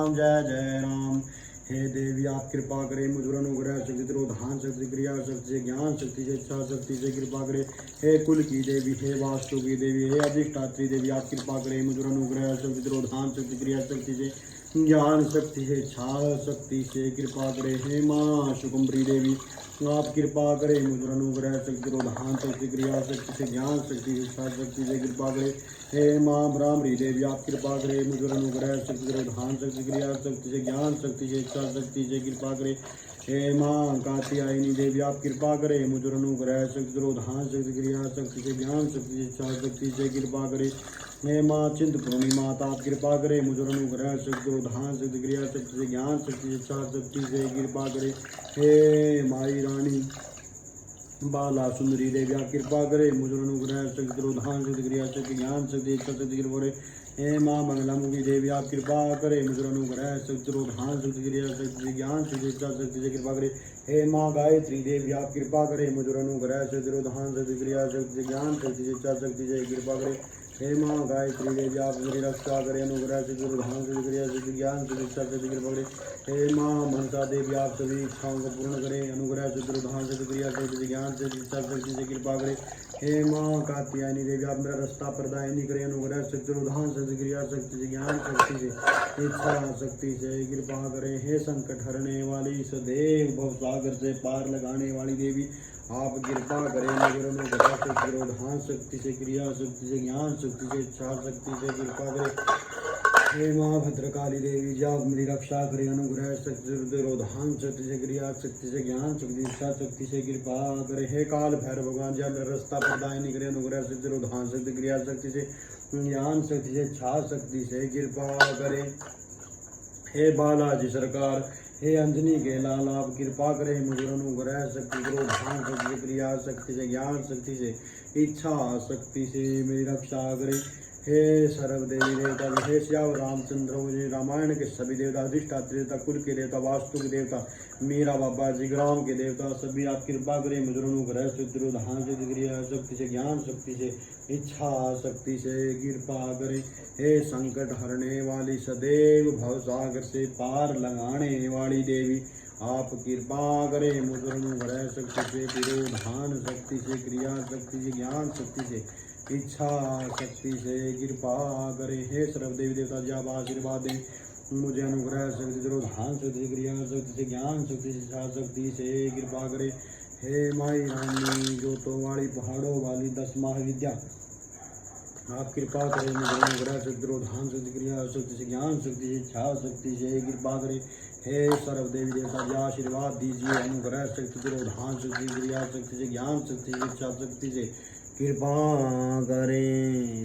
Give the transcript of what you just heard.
राम जय जय राम। हे देवी आप कृपा करें मुझ पर अनुग्रह शक्ति तिरोधान शक्ति क्रिया शक्ति से ज्ञान शक्ति से इच्छा शक्ति से कृपा करें। हे कुल की देवी हे वास्तु की देवी हे अधिष्ठात्री देवी आप कृपा करें मुझ पर अनुग्रह शक्ति तिरोधान शक्ति क्रिया शक्ति से ज्ञान शक्ति से इच्छा शक्ति से कृपा करें। हे माँ शुकुम्भरी देवी आप कृपा करें मुझ पर अनुग्रह शक्ति तिरोधान शक्ति क्रिया शक्ति से ज्ञान शक्ति से इच्छा शक्ति से कृपा करें। हे माँ ब्राह्मणी देवी आप कृपा करें मुझ पर अनुग्रह शक्ति तिरोधान शक्ति क्रिया शक्ति से ज्ञान शक्ति से इच्छा शक्ति से कृपा करें। हे माँ कात्यायनी देवी आप कृपा करें मुझ पर अनुग्रह शक्ति तिरोधान शक्ति क्रिया शक्ति से ज्ञान शक्ति से इच्छा शक्ति से कृपा करें। हे माँ चिंतपूर्णी माता आप कृपा करें मुझ पर अनुग्रह शक्ति तिरोधान शक्ति क्रिया शक्ति से ज्ञान शक्ति से इच्छा शक्ति से कृपा करें। हे माई रानी बाला सुंदरी देवी आप कृपा करें मुझ पर अनुग्रह शक्ति तिरोधान शक्ति क्रिया शक्ति ज्ञान शक्ति इच्छा शक्ति कृपा करें। हे माँ मंगलामुखी देवी आप कृपा करें मुझ पर अनुग्रह शक्ति तिरोधान शक्ति क्रिया शक्ति ज्ञान शक्ति इच्छा शक्ति से कृपा करें। हे माँ गायत्री देवी आप कृपा करें मुझ पर अनुग्रह शक्ति तिरोधान शक्ति क्रिया शक्ति ज्ञान शक्ति से इच्छा शक्ति से कृपा करें। हे माँ गायत्री देवी आप मेरी रक्षा करें अनुग्रह शक्ति तिरोधान शक्ति क्रिया शक्ति ज्ञान शक्ति इच्छा शक्ति कृपा करें। हे माँ मनसा देवी आप सभी इच्छाओं को पूर्ण करें अनुग्रह शक्ति तिरोधान शक्ति क्रिया शक्ति ज्ञान शक्ति इच्छा शक्ति से कृपा करें। हे माँ कात्यायनी देवी आप मेरा रास्ता प्रदायनी करें अनुग्रह शक्ति तिरोधान शक्ति क्रिया शक्ति से ज्ञान शक्ति से इच्छा शक्ति से कृपा करें। हे संकट हरने वाली सदैव भवसागर से पार लगाने वाली देवी आप कृपा करें मुझ पर अनुग्रह शक्ति तिरोधान शक्ति से क्रिया शक्ति से ज्ञान शक्ति से इच्छा शक्ति से कृपा करें। हे माँ भद्रकाली देवी जी आप मेरी रक्षा करें अनुग्रह शक्ति तिरोधान शक्ति से क्रिया शक्ति से ज्ञान शक्ति इच्छा शक्ति से कृपा करें। हे काल भैरव भगवान जी आप मेरा रास्ता प्रदायनी करें अनुग्रह शक्ति तिरोधान शक्ति क्रिया शक्ति से ज्ञान शक्ति से इच्छा शक्ति से कृपा करें। हे बालाजी सरकार हे अंजनी के लाल आप कृपा करें मुझ पर अनुग्रह शक्ति तिरोधान शक्ति क्रिया शक्ति से ज्ञान शक्ति से इच्छा शक्ति से मेरी रक्षा करें। हे सर्व देवी देवता हे श्याम रामचंद्र जी रामायण के सभी देवता अधिष्ठात्री देवता कुल के देवता वास्तु के देवता मीरा बाबा जी ग्राम के देवता सभी आप कृपा करें मुझ पर अनुग्रह शक्ति तिरोधान शक्ति क्रिया शक्ति से ज्ञान शक्ति से इच्छा शक्ति से कृपा करें। हे संकट हरने वाली सदैव भवसागर से पार लगाने वाली देवी आप कृपा करें मुझ पर अनुग्रह शक्ति से तिरोधान शक्ति से क्रिया शक्ति से ज्ञान शक्ति से इच्छा शक्ति से कृपा करें। हे सर्व देवी देवता जी आप आशीर्वाद दें मुझे अनुग्रह शक्ति तिरोधान शक्ति क्रिया शक्ति से ज्ञान शक्ति से इच्छा शक्ति से कृपा करें। हे माई रानी जोतों वाली पहाड़ों वाली 10 महाविद्या आप कृपा करें मुझे अनुग्रह शक्ति तिरोधान शक्ति क्रिया शक्ति से ज्ञान शक्ति से इच्छा शक्ति से कृपा करें। हे सर्व देवी देवता जी आशीर्वाद दीजिए अनुग्रह शक्ति तिरोधान शक्ति क्रिया शक्ति से ज्ञान शक्ति से इच्छा शक्ति से कृपा करें।